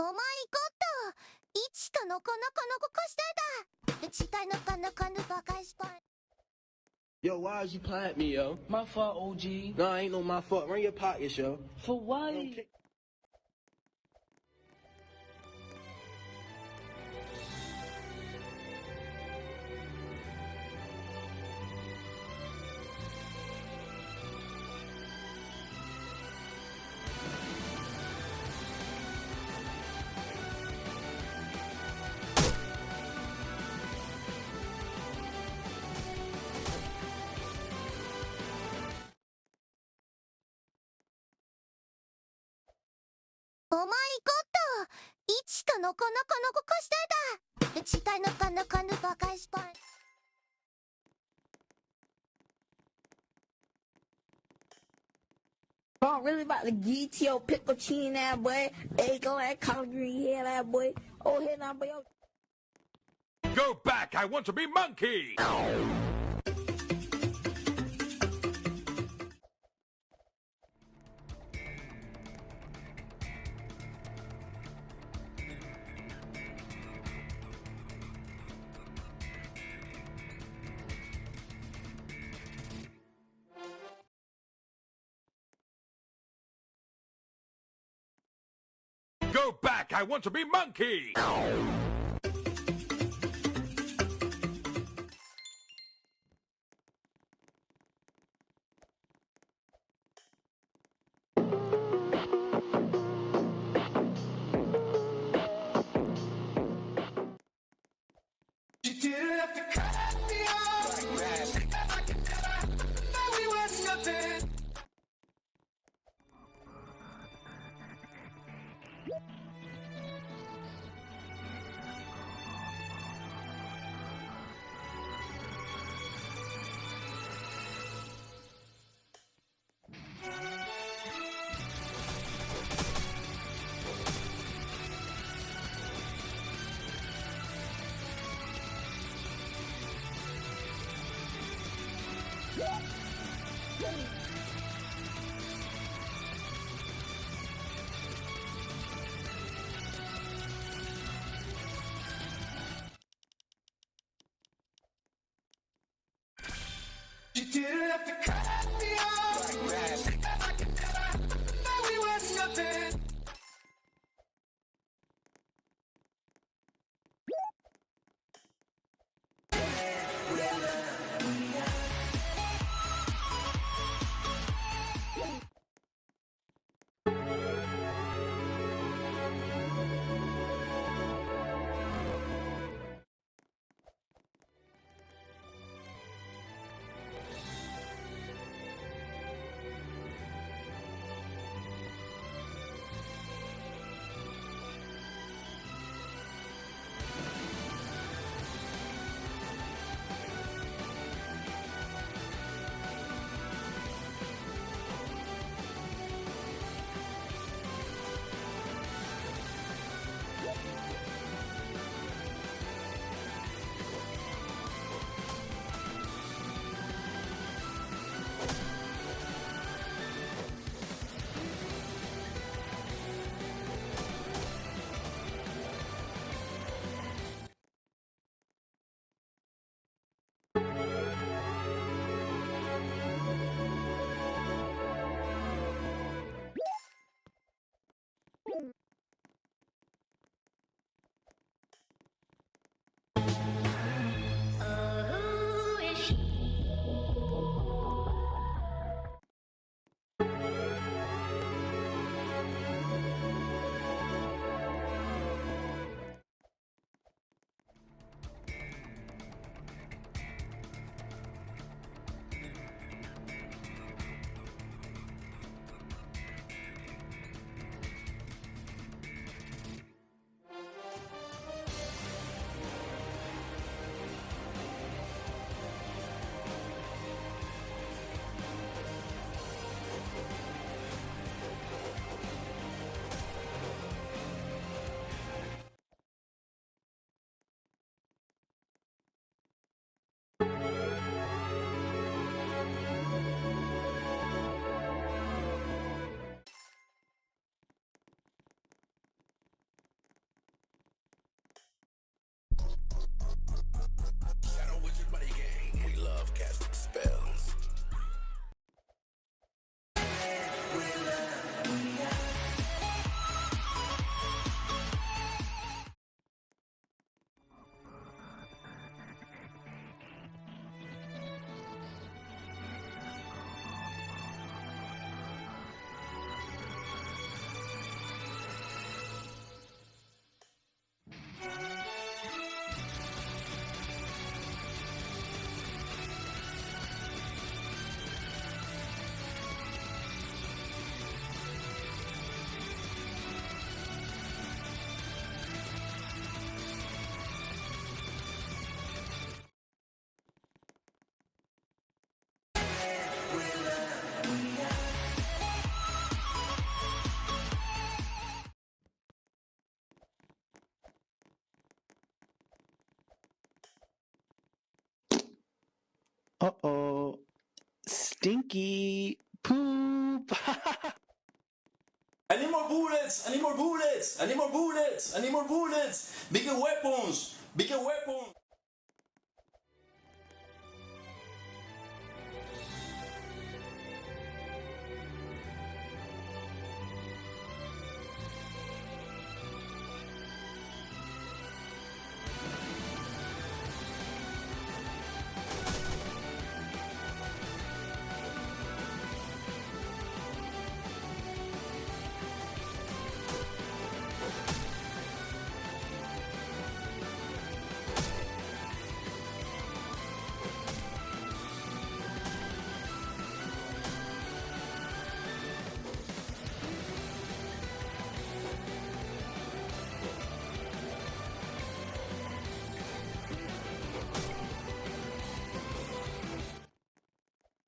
お前こと、いちかのこのこのここしただ。ちかのこのこのばかしぱい。Yo, why is you playing at me, yo? My fault, OG. Nah, ain't no my fault. Run your pockets, yo. For what? Okay.お前こと、いちかのこのこのここしただ。ちかのこのこのばかしぱい。I'm really about to get your pickle chin that boy. Hey, go that collard green head that boy. Oh, head now, boy. Go back! I want to be monkey! Go back! I want to be monkey! You didn't have to cut me off. We were nothing. Uh-oh. Stinky poop. I need more bullets! I need more bullets! I need more bullets! I need more bullets! Bigger weapons! Bigger weapons!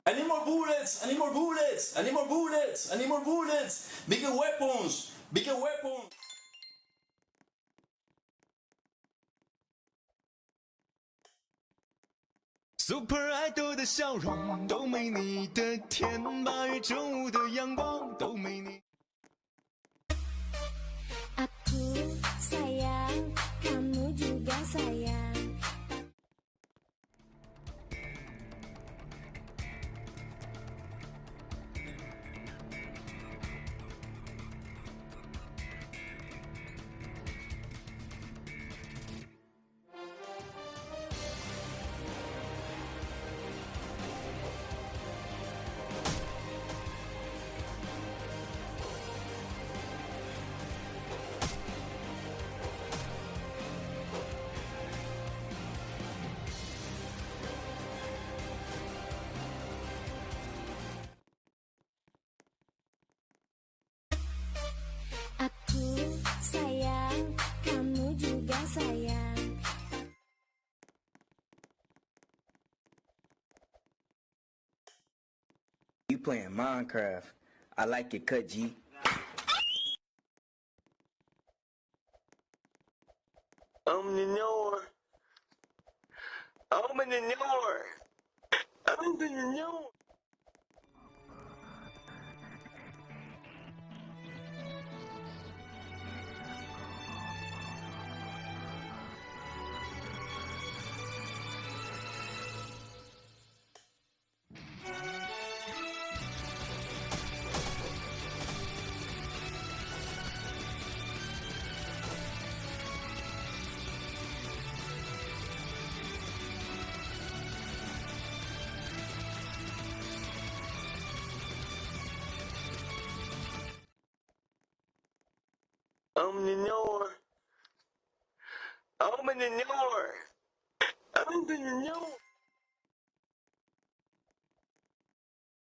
I need more bullets! I need more bullets! I need more bullets! I need more bullets! Bigger weapons! Bigger weapons! Super Idol 的笑容都没你的甜，8月正午的阳光都没你。 Aku sayang, kamu juga sayang. Aku sayang, kamu juga sayang. You playing Minecraft. I like your cut, G. I'm the Noor. I'm the Noor. I'm the Noor. I'm the Noor. I'm the Noor. I'm the Noor.